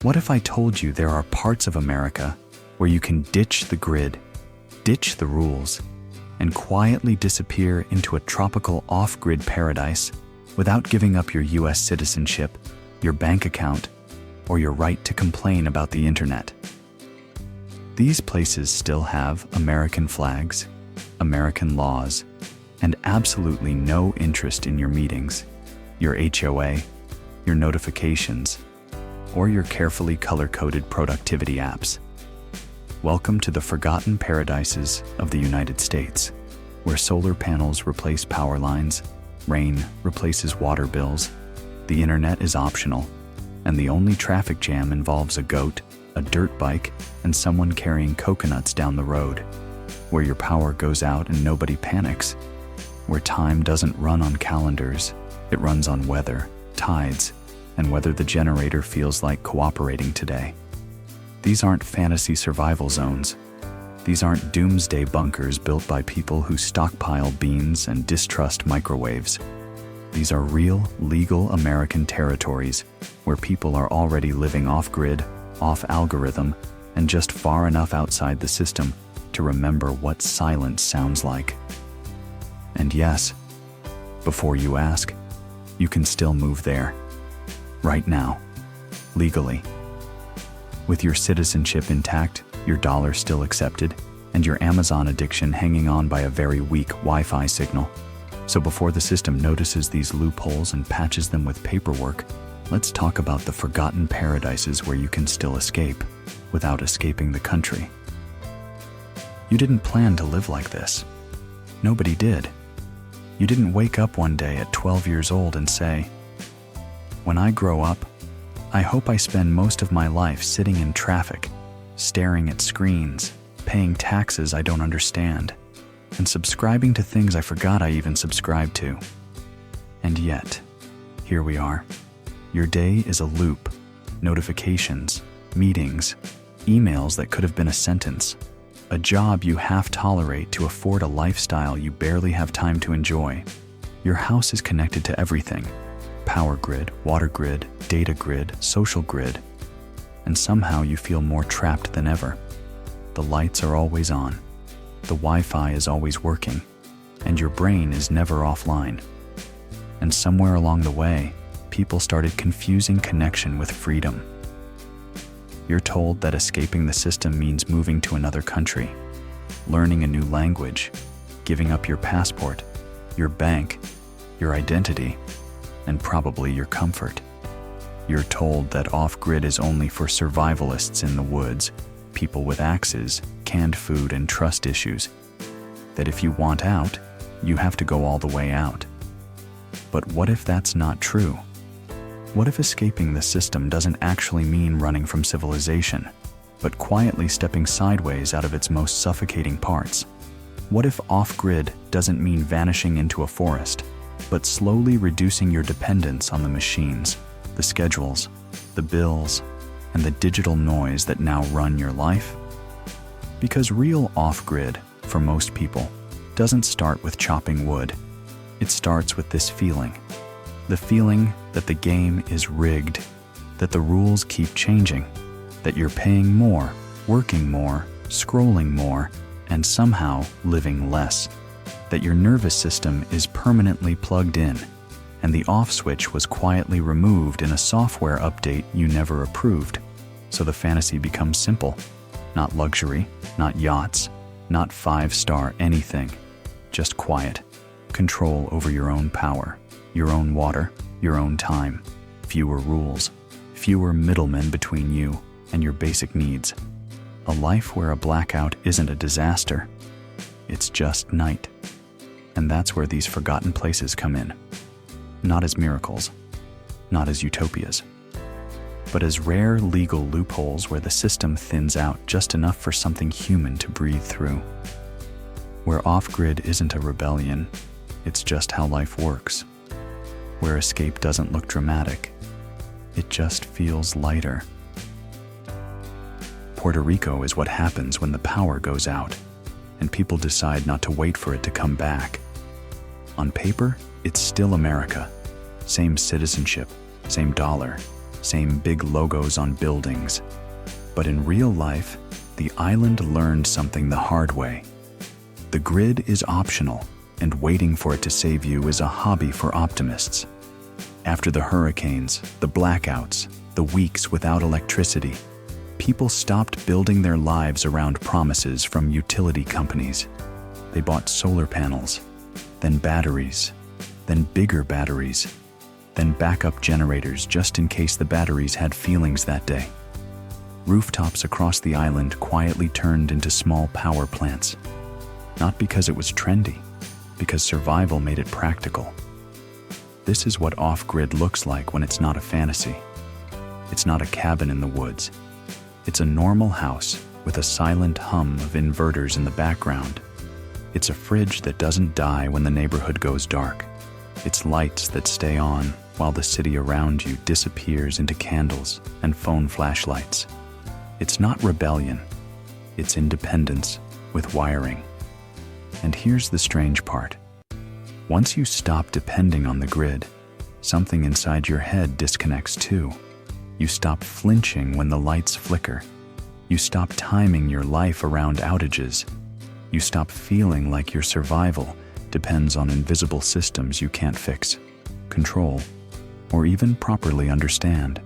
What if I told you there are parts of America where you can ditch the grid, ditch the rules, and quietly disappear into a tropical off-grid paradise without giving up your US citizenship, your bank account, or your right to complain about the internet? These places still have American flags, American laws, and absolutely no interest in your meetings, your HOA, your notifications, or your carefully color-coded productivity apps. Welcome to the forgotten paradises of the United States, where solar panels replace power lines, rain replaces water bills, the internet is optional, and the only traffic jam involves a goat, a dirt bike, and someone carrying coconuts down the road, where your power goes out and nobody panics, where time doesn't run on calendars, it runs on weather, tides, and whether the generator feels like cooperating today. These aren't fantasy survival zones. These aren't doomsday bunkers built by people who stockpile beans and distrust microwaves. These are real, legal American territories where people are already living off-grid, off-algorithm, and just far enough outside the system to remember what silence sounds like. And yes, before you ask, you can still move there. Right now. Legally. With your citizenship intact, your dollar still accepted, and your Amazon addiction hanging on by a very weak Wi-Fi signal. So before the system notices these loopholes and patches them with paperwork, let's talk about the forgotten paradises where you can still escape, without escaping the country. You didn't plan to live like this. Nobody did. You didn't wake up one day at 12 years old and say, "When I grow up, I hope I spend most of my life sitting in traffic, staring at screens, paying taxes I don't understand, and subscribing to things I forgot I even subscribed to." And yet, here we are. Your day is a loop. Notifications, meetings, emails that could have been a sentence, a job you half tolerate to afford a lifestyle you barely have time to enjoy. Your house is connected to everything. Power grid, water grid, data grid, social grid, and somehow you feel more trapped than ever. The lights are always on, the Wi-Fi is always working, and your brain is never offline. And somewhere along the way, people started confusing connection with freedom. You're told that escaping the system means moving to another country, learning a new language, giving up your passport, your bank, your identity, and probably your comfort. You're told that off-grid is only for survivalists in the woods, people with axes, canned food, and trust issues. That if you want out, you have to go all the way out. But what if that's not true? What if escaping the system doesn't actually mean running from civilization, but quietly stepping sideways out of its most suffocating parts? What if off-grid doesn't mean vanishing into a forest, but slowly reducing your dependence on the machines, the schedules, the bills, and the digital noise that now run your life? Because real off-grid, for most people, doesn't start with chopping wood. It starts with this feeling. The feeling that the game is rigged, that the rules keep changing, that you're paying more, working more, scrolling more, and somehow living less. That your nervous system is permanently plugged in, and the off switch was quietly removed in a software update you never approved. So the fantasy becomes simple. Not luxury, not yachts, not 5-star anything. Just quiet. Control over your own power, your own water, your own time. Fewer rules, fewer middlemen between you and your basic needs. A life where a blackout isn't a disaster. It's just night. And that's where these forgotten places come in. Not as miracles, not as utopias, but as rare legal loopholes where the system thins out just enough for something human to breathe through. Where off-grid isn't a rebellion, it's just how life works. Where escape doesn't look dramatic, it just feels lighter. Puerto Rico is what happens when the power goes out, and people decide not to wait for it to come back. On paper, it's still America. Same citizenship, same dollar, same big logos on buildings. But in real life, the island learned something the hard way. The grid is optional, and waiting for it to save you is a hobby for optimists. After the hurricanes, the blackouts, the weeks without electricity, people stopped building their lives around promises from utility companies. They bought solar panels, then batteries, then bigger batteries, then backup generators just in case the batteries had feelings that day. Rooftops across the island quietly turned into small power plants. Not because it was trendy, because survival made it practical. This is what off-grid looks like when it's not a fantasy. It's not a cabin in the woods. It's a normal house with a silent hum of inverters in the background. It's a fridge that doesn't die when the neighborhood goes dark. It's lights that stay on while the city around you disappears into candles and phone flashlights. It's not rebellion. It's independence with wiring. And here's the strange part. Once you stop depending on the grid, something inside your head disconnects too. You stop flinching when the lights flicker. You stop timing your life around outages. You stop feeling like your survival depends on invisible systems you can't fix, control, or even properly understand.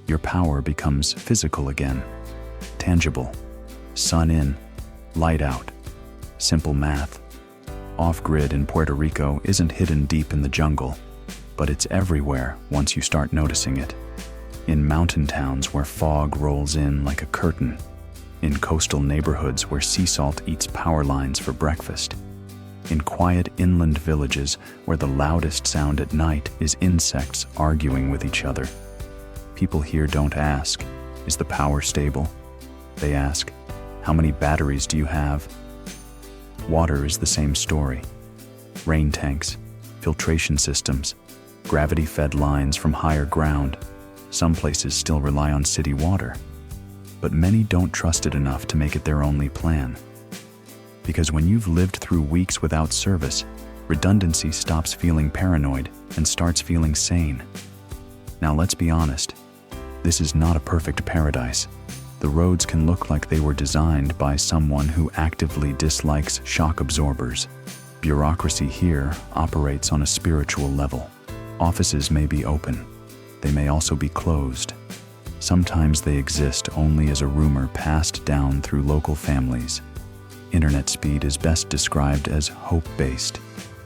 Your power becomes physical again, tangible, sun in, light out, simple math. Off-grid in Puerto Rico isn't hidden deep in the jungle, but it's everywhere once you start noticing it. In mountain towns where fog rolls in like a curtain, in coastal neighborhoods where sea salt eats power lines for breakfast, in quiet inland villages where the loudest sound at night is insects arguing with each other. People here don't ask, is the power stable? They ask, how many batteries do you have? Water is the same story. Rain tanks, filtration systems, gravity-fed lines from higher ground. Some places still rely on city water, but many don't trust it enough to make it their only plan. Because when you've lived through weeks without service, redundancy stops feeling paranoid and starts feeling sane. Now let's be honest, this is not a perfect paradise. The roads can look like they were designed by someone who actively dislikes shock absorbers. Bureaucracy here operates on a spiritual level. Offices may be open. They may also be closed. Sometimes they exist only as a rumor passed down through local families. Internet speed is best described as hope-based.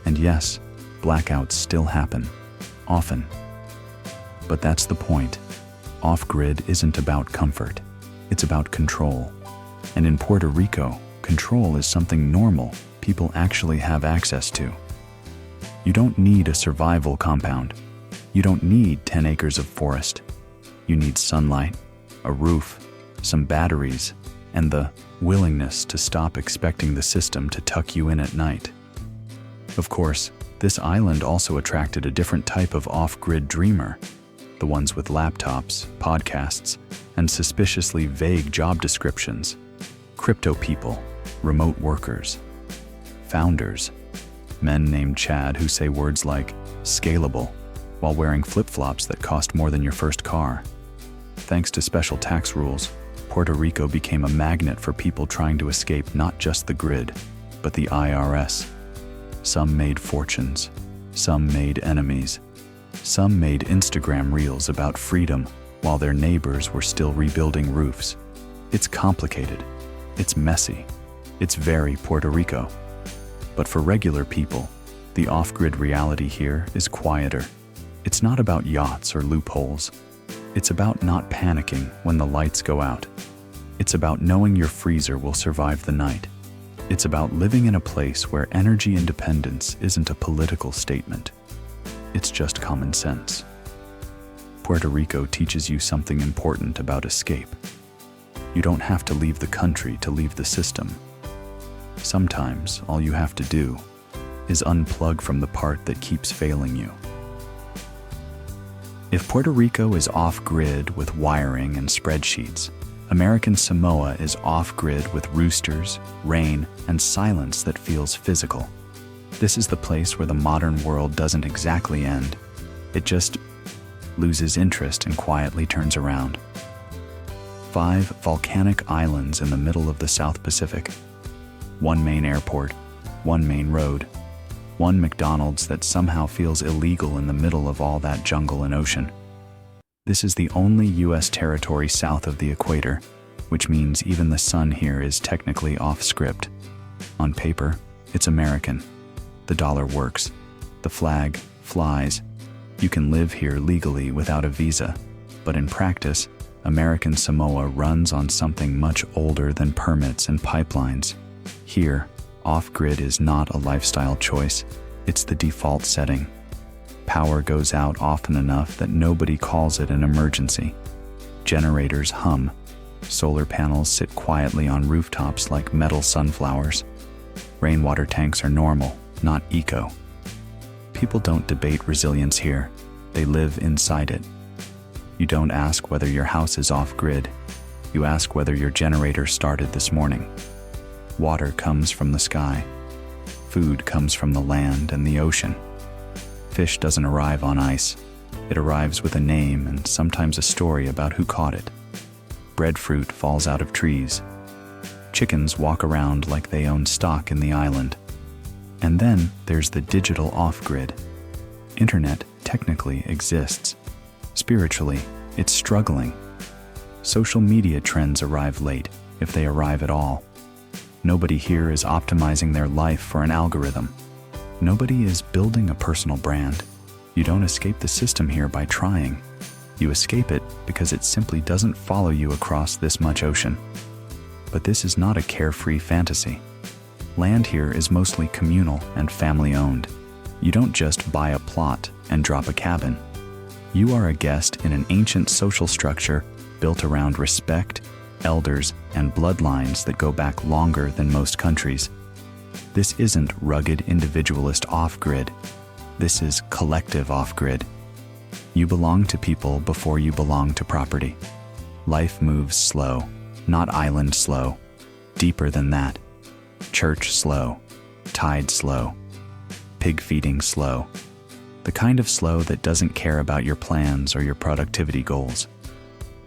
And yes, blackouts still happen, often. But that's the point. Off-grid isn't about comfort. It's about control. And in Puerto Rico, control is something normal people actually have access to. You don't need a survival compound. You don't need 10 acres of forest. You need sunlight, a roof, some batteries, and the willingness to stop expecting the system to tuck you in at night. Of course, this island also attracted a different type of off-grid dreamer, the ones with laptops, podcasts, and suspiciously vague job descriptions. Crypto people, remote workers, founders, men named Chad who say words like scalable while wearing flip-flops that cost more than your first car. Thanks to special tax rules, Puerto Rico became a magnet for people trying to escape not just the grid, but the IRS. Some made fortunes, some made enemies, some made Instagram reels about freedom while their neighbors were still rebuilding roofs. It's complicated, it's messy, it's very Puerto Rico. But for regular people, the off-grid reality here is quieter. It's not about yachts or loopholes. It's about not panicking when the lights go out. It's about knowing your freezer will survive the night. It's about living in a place where energy independence isn't a political statement. It's just common sense. Puerto Rico teaches you something important about escape. You don't have to leave the country to leave the system. Sometimes all you have to do is unplug from the part that keeps failing you. If Puerto Rico is off-grid with wiring and spreadsheets, American Samoa is off-grid with roosters, rain, and silence that feels physical. This is the place where the modern world doesn't exactly end. It just loses interest and quietly turns around. 5 volcanic islands in the middle of the South Pacific. 1 main airport, 1 main road, 1 McDonald's that somehow feels illegal in the middle of all that jungle and ocean. This is the only U.S. territory south of the equator, which means even the sun here is technically off script. On paper, it's American. The dollar works. The flag flies. You can live here legally without a visa, but in practice, American Samoa runs on something much older than permits and pipelines. Here, off-grid is not a lifestyle choice, it's the default setting. Power goes out often enough that nobody calls it an emergency. Generators hum. Solar panels sit quietly on rooftops like metal sunflowers. Rainwater tanks are normal, not eco. People don't debate resilience here, they live inside it. You don't ask whether your house is off-grid, you ask whether your generator started this morning. Water comes from the sky. Food comes from the land and the ocean. Fish doesn't arrive on ice. It arrives with a name and sometimes a story about who caught it. Breadfruit falls out of trees. Chickens walk around like they own stock in the island. And then there's the digital off-grid. Internet technically exists. Spiritually, it's struggling. Social media trends arrive late, if they arrive at all. Nobody here is optimizing their life for an algorithm. Nobody is building a personal brand. You don't escape the system here by trying. You escape it because it simply doesn't follow you across this much ocean. But this is not a carefree fantasy. Land here is mostly communal and family-owned. You don't just buy a plot and drop a cabin. You are a guest in an ancient social structure built around respect, elders, and bloodlines that go back longer than most countries. This isn't rugged individualist off-grid. This is collective off-grid. You belong to people before you belong to property. Life moves slow, not island slow. Deeper than that. Church slow, tide slow, pig feeding slow. The kind of slow that doesn't care about your plans or your productivity goals.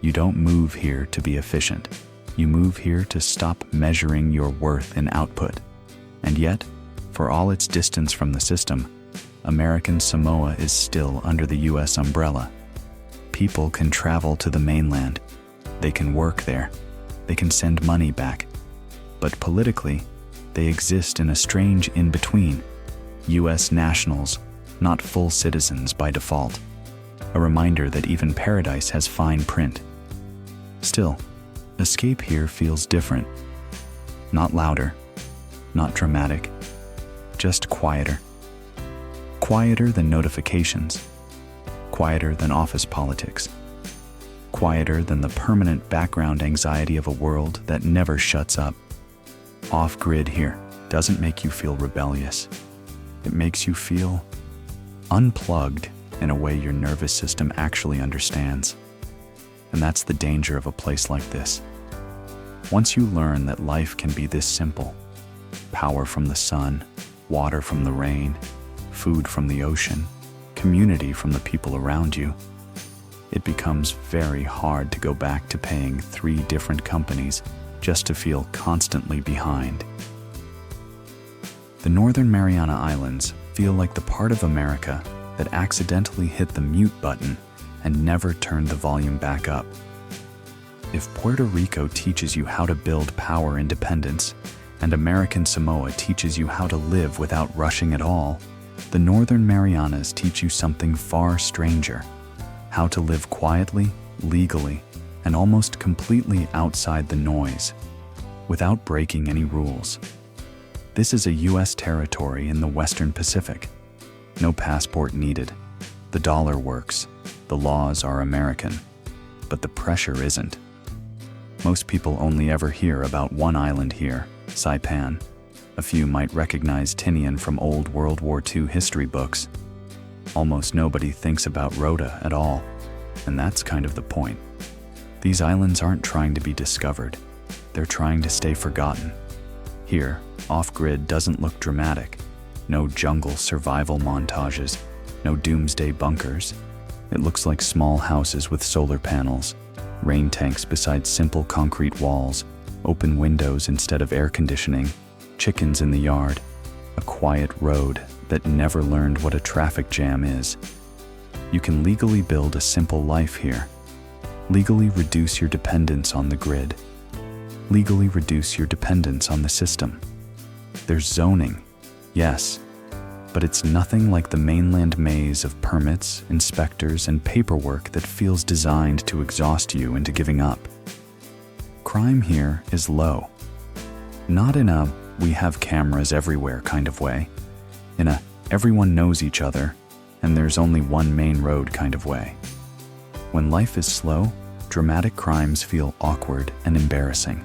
You don't move here to be efficient. You move here to stop measuring your worth in output. And yet, for all its distance from the system, American Samoa is still under the U.S. umbrella. People can travel to the mainland. They can work there. They can send money back. But politically, they exist in a strange in-between. U.S. nationals, not full citizens by default. A reminder that even paradise has fine print. Still, escape here feels different. Not louder, not dramatic, just quieter. Quieter than notifications. Quieter than office politics. Quieter than the permanent background anxiety of a world that never shuts up. Off-grid here doesn't make you feel rebellious. It makes you feel unplugged in a way your nervous system actually understands. And that's the danger of a place like this. Once you learn that life can be this simple, power from the sun, water from the rain, food from the ocean, community from the people around you, it becomes very hard to go back to paying 3 different companies just to feel constantly behind. The Northern Mariana Islands feel like the part of America that accidentally hit the mute button and never turned the volume back up. If Puerto Rico teaches you how to build power independence, and American Samoa teaches you how to live without rushing at all, the Northern Marianas teach you something far stranger: how to live quietly, legally, and almost completely outside the noise, without breaking any rules. This is a U.S. territory in the Western Pacific. No passport needed. The dollar works. The laws are American. But the pressure isn't. Most people only ever hear about one island here, Saipan. A few might recognize Tinian from old World War II history books. Almost nobody thinks about Rota at all, and that's kind of the point. These islands aren't trying to be discovered. They're trying to stay forgotten. Here, off-grid doesn't look dramatic. No jungle survival montages, no doomsday bunkers. It looks like small houses with solar panels, rain tanks beside simple concrete walls, open windows instead of air conditioning, chickens in the yard, a quiet road that never learned what a traffic jam is. You can legally build a simple life here. Legally reduce your dependence on the grid. Legally reduce your dependence on the system. There's zoning, yes, but it's nothing like the mainland maze of permits, inspectors, and paperwork that feels designed to exhaust you into giving up. Crime here is low. Not in a "we have cameras everywhere" kind of way, in a "everyone knows each other and there's only one main road" kind of way. When life is slow, dramatic crimes feel awkward and embarrassing.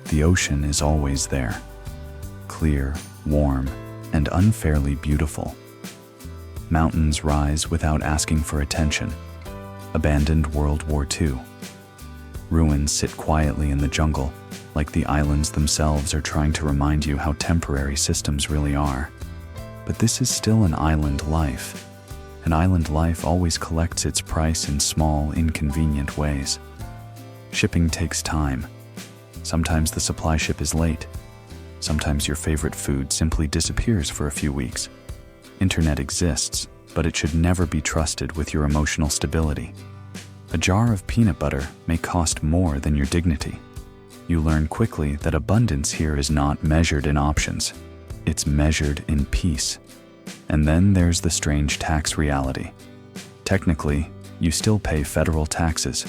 The ocean is always there, clear, warm, and unfairly beautiful. Mountains rise without asking for attention. Abandoned World War II. Ruins sit quietly in the jungle, like the islands themselves are trying to remind you how temporary systems really are. But this is still an island life. An island life always collects its price in small, inconvenient ways. Shipping takes time. Sometimes the supply ship is late. Sometimes your favorite food simply disappears for a few weeks. Internet exists, but it should never be trusted with your emotional stability. A jar of peanut butter may cost more than your dignity. You learn quickly that abundance here is not measured in options. It's measured in peace. And then there's the strange tax reality. Technically, you still pay federal taxes,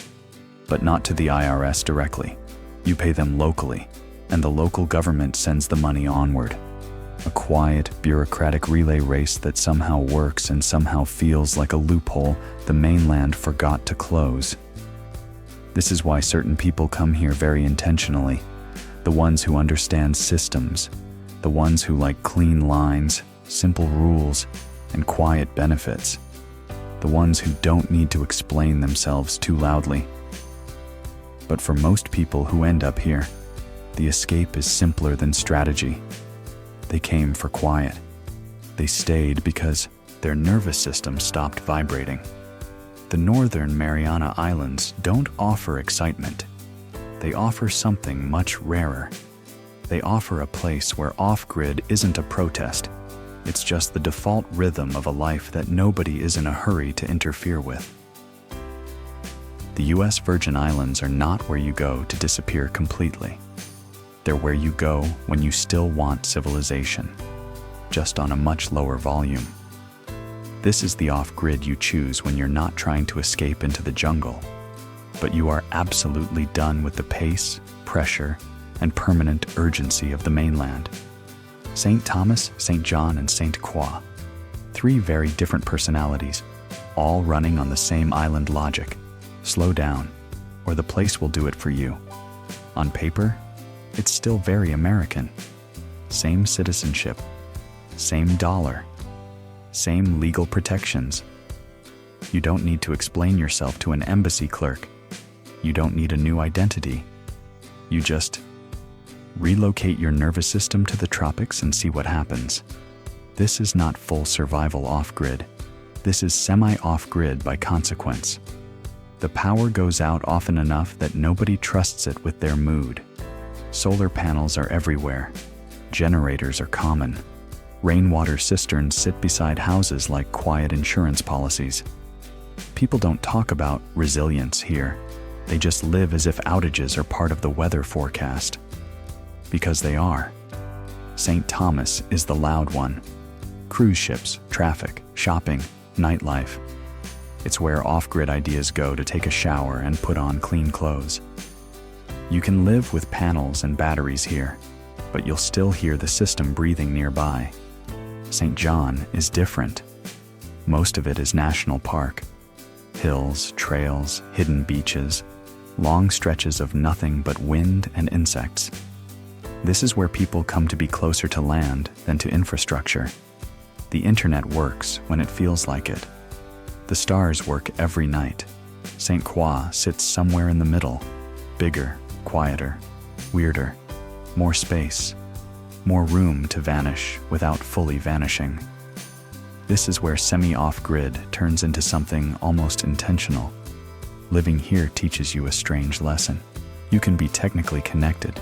but not to the IRS directly. You pay them locally, and the local government sends the money onward. A quiet, bureaucratic relay race that somehow works and somehow feels like a loophole the mainland forgot to close. This is why certain people come here very intentionally. The ones who understand systems, the ones who like clean lines, simple rules, and quiet benefits. The ones who don't need to explain themselves too loudly. But for most people who end up here, the escape is simpler than strategy. They came for quiet. They stayed because their nervous system stopped vibrating. The northern Mariana Islands don't offer excitement. They offer something much rarer. They offer a place where off-grid isn't a protest. It's just the default rhythm of a life that nobody is in a hurry to interfere with. The U.S. Virgin Islands are not where you go to disappear completely. They're where you go when you still want civilization, just on a much lower volume. This is the off-grid you choose when you're not trying to escape into the jungle, but you are absolutely done with the pace, pressure, and permanent urgency of the mainland. St. Thomas, St. John, and St. Croix. 3 very different personalities, all running on the same island logic. Slow down, or the place will do it for you. On paper, it's still very American. Same citizenship, same dollar, same legal protections. You don't need to explain yourself to an embassy clerk. You don't need a new identity. You just relocate your nervous system to the tropics and see what happens. This is not full survival off-grid. This is semi-off-grid by consequence. The power goes out often enough that nobody trusts it with their mood. Solar panels are everywhere. Generators are common. Rainwater cisterns sit beside houses like quiet insurance policies. People don't talk about resilience here. They just live as if outages are part of the weather forecast. Because they are. St. Thomas is the loud one. Cruise ships, traffic, shopping, nightlife. It's where off-grid ideas go to take a shower and put on clean clothes. You can live with panels and batteries here, but you'll still hear the system breathing nearby. St. John is different. Most of it is national park. Hills, trails, hidden beaches, long stretches of nothing but wind and insects. This is where people come to be closer to land than to infrastructure. The internet works when it feels like it. The stars work every night. St. Croix sits somewhere in the middle, bigger, quieter, weirder, more space, more room to vanish without fully vanishing. This is where semi-off-grid turns into something almost intentional. Living here teaches you a strange lesson. You can be technically connected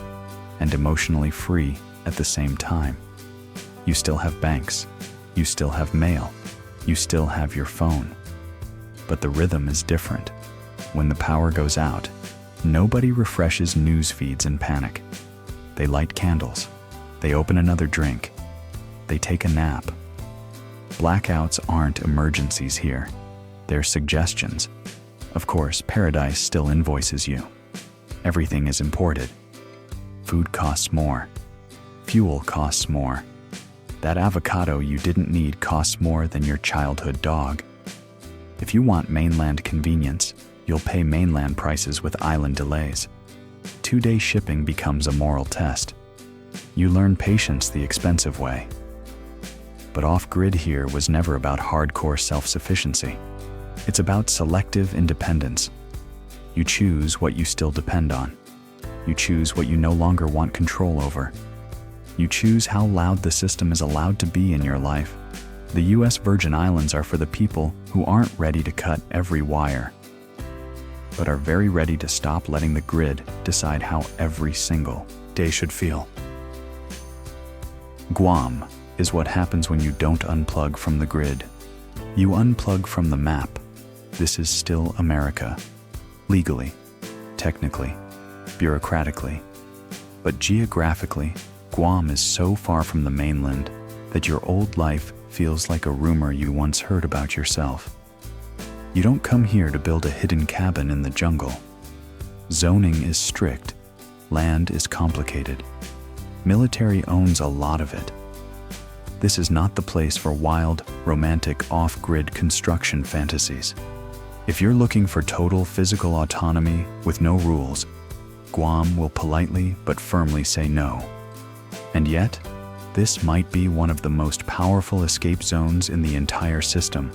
and emotionally free at the same time. You still have banks, you still have mail, you still have your phone. But the rhythm is different. When the power goes out, nobody refreshes news feeds in panic. They light candles, they open another drink, they take a nap. Blackouts aren't emergencies here, they're suggestions. Of course, paradise still invoices you. Everything is imported. Food costs more. Fuel costs more. That avocado you didn't need costs more than your childhood dog. If you want mainland convenience, you'll pay mainland prices with island delays. 2-day shipping becomes a moral test. You learn patience the expensive way. But off-grid here was never about hardcore self-sufficiency. It's about selective independence. You choose what you still depend on. You choose what you no longer want control over. You choose how loud the system is allowed to be in your life. The U.S. Virgin Islands are for the people who aren't ready to cut every wire, but are very ready to stop letting the grid decide how every single day should feel. Guam is what happens when you don't unplug from the grid. You unplug from the map. This is still America. Legally, technically, bureaucratically. But geographically, Guam is so far from the mainland that your old life feels like a rumor you once heard about yourself. You don't come here to build a hidden cabin in the jungle. Zoning is strict. Land is complicated. Military owns a lot of it. This is not the place for wild, romantic, off-grid construction fantasies. If you're looking for total physical autonomy with no rules, Guam will politely but firmly say no. And yet, this might be one of the most powerful escape zones in the entire system,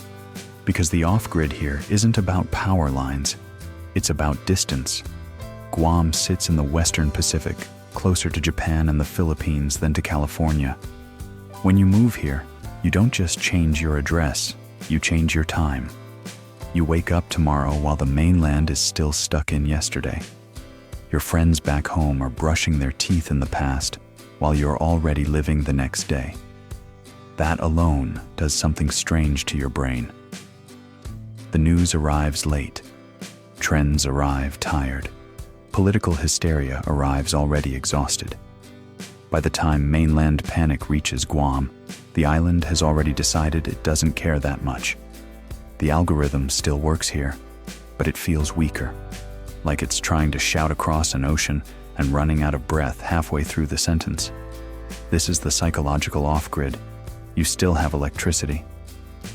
because the off-grid here isn't about power lines, it's about distance. Guam sits in the Western Pacific, closer to Japan and the Philippines than to California. When you move here, you don't just change your address, you change your time. You wake up tomorrow while the mainland is still stuck in yesterday. Your friends back home are brushing their teeth in the past, while you're already living the next day. That alone does something strange to your brain. The news arrives late. Trends arrive tired. Political hysteria arrives already exhausted. By the time mainland panic reaches Guam, the island has already decided it doesn't care that much. The algorithm still works here, but it feels weaker, like it's trying to shout across an ocean and running out of breath halfway through the sentence. This is the psychological off-grid. You still have electricity.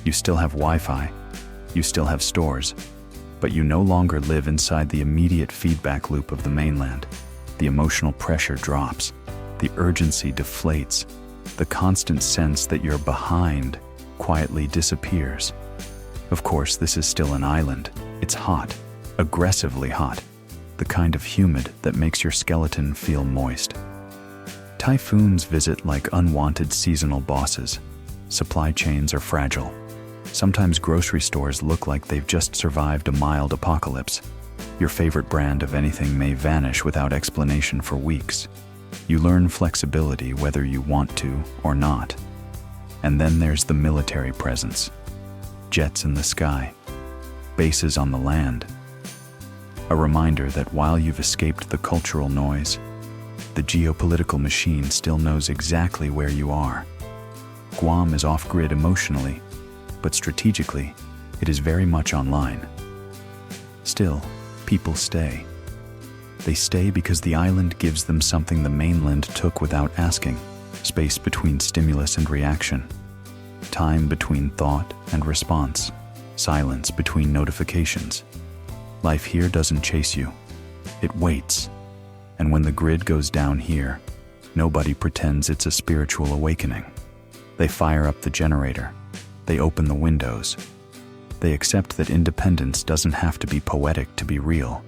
You still have Wi-Fi. You still have stores. But you no longer live inside the immediate feedback loop of the mainland. The emotional pressure drops. The urgency deflates. The constant sense that you're behind quietly disappears. Of course, this is still an island. It's hot, aggressively hot, the kind of humid that makes your skeleton feel moist. Typhoons visit like unwanted seasonal bosses. Supply chains are fragile. Sometimes grocery stores look like they've just survived a mild apocalypse. Your favorite brand of anything may vanish without explanation for weeks. You learn flexibility whether you want to or not. And then there's the military presence. Jets in the sky. Bases on the land. A reminder that while you've escaped the cultural noise, the geopolitical machine still knows exactly where you are. Guam is off-grid emotionally, but strategically, it is very much online. Still, people stay. They stay because the island gives them something the mainland took without asking: space between stimulus and reaction, time between thought and response, silence between notifications. Life here doesn't chase you. It waits. And when the grid goes down here, nobody pretends it's a spiritual awakening. They fire up the generator. They open the windows. They accept that independence doesn't have to be poetic to be real.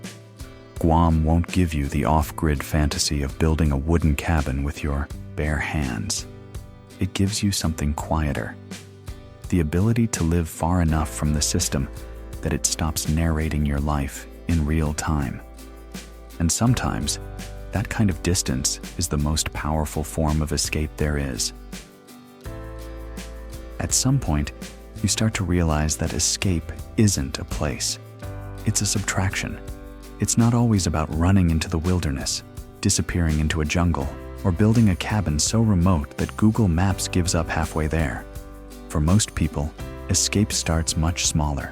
Guam won't give you the off-grid fantasy of building a wooden cabin with your bare hands. It gives you something quieter. the ability to live far enough from the system that it stops narrating your life in real time. And sometimes, that kind of distance is the most powerful form of escape there is. At some point, you start to realize that escape isn't a place. It's a subtraction. It's not always about running into the wilderness, disappearing into a jungle, or building a cabin so remote that Google Maps gives up halfway there. For most people, escape starts much smaller,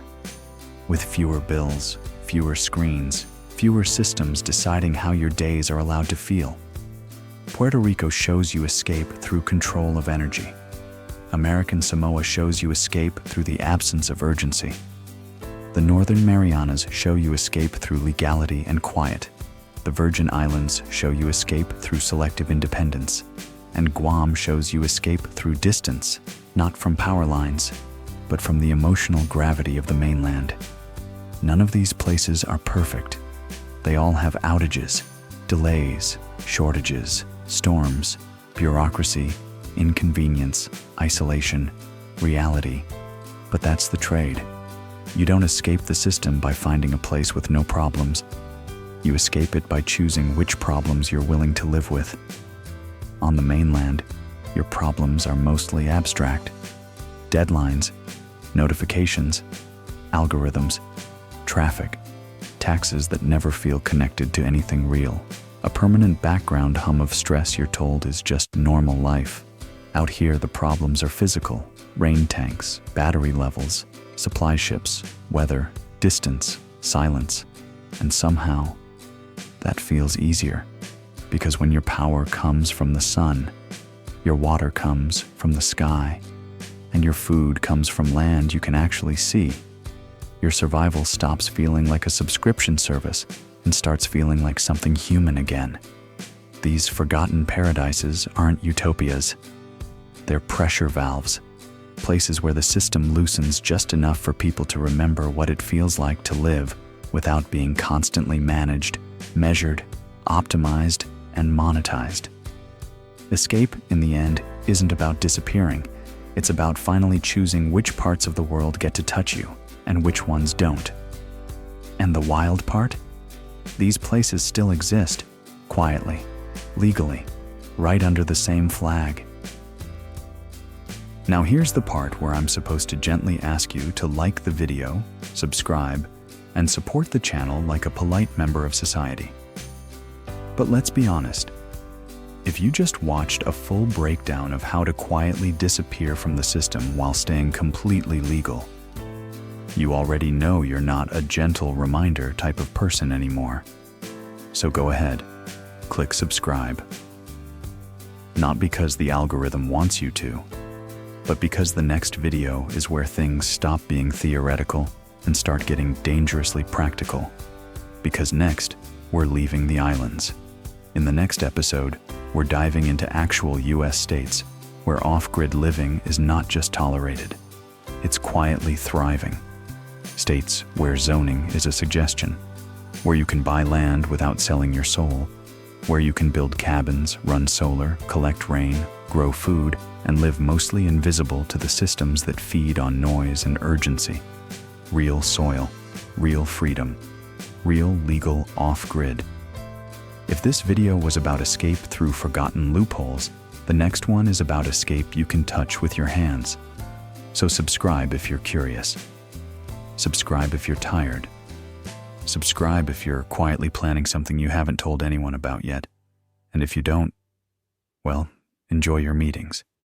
with fewer bills, fewer screens, fewer systems deciding how your days are allowed to feel. Puerto Rico shows you escape through control of energy. American Samoa shows you escape through the absence of urgency. The Northern Marianas show you escape through legality and quiet. The Virgin Islands show you escape through selective independence. And Guam shows you escape through distance, not from power lines, but from the emotional gravity of the mainland. None of these places are perfect. They all have outages, delays, shortages, storms, bureaucracy, inconvenience, isolation, reality. But that's the trade. You don't escape the system by finding a place with no problems. You escape it by choosing which problems you're willing to live with. On the mainland, your problems are mostly abstract. Deadlines, notifications, algorithms, traffic, taxes that never feel connected to anything real. A permanent background hum of stress you're told is just normal life. Out here, the problems are physical: rain tanks, battery levels, supply ships, weather, distance, silence. And somehow, that feels easier. Because when your power comes from the sun, your water comes from the sky, and your food comes from land you can actually see, your survival stops feeling like a subscription service and starts feeling like something human again. These forgotten paradises aren't utopias. They're pressure valves, places where the system loosens just enough for people to remember what it feels like to live without being constantly managed, measured, optimized, and monetized. Escape, in the end, isn't about disappearing. It's about finally choosing which parts of the world get to touch you and which ones don't. And the wild part? These places still exist, quietly, legally, right under the same flag. Now here's the part where I'm supposed to gently ask you to like the video, subscribe, and support the channel like a polite member of society. But let's be honest. If you just watched a full breakdown of how to quietly disappear from the system while staying completely legal, you already know you're not a gentle reminder type of person anymore. So go ahead, click subscribe. Not because the algorithm wants you to, but because the next video is where things stop being theoretical and start getting dangerously practical. Because next, we're leaving the islands. In the next episode, we're diving into actual US states where off-grid living is not just tolerated, it's quietly thriving. States where zoning is a suggestion, where you can buy land without selling your soul, where you can build cabins, run solar, collect rain, grow food, and live mostly invisible to the systems that feed on noise and urgency. Real soil, real freedom, real legal off-grid. If this video was about escape through forgotten loopholes, the next one is about escape you can touch with your hands. So subscribe if you're curious. Subscribe if you're tired. Subscribe if you're quietly planning something you haven't told anyone about yet. And if you don't, well, enjoy your meetings.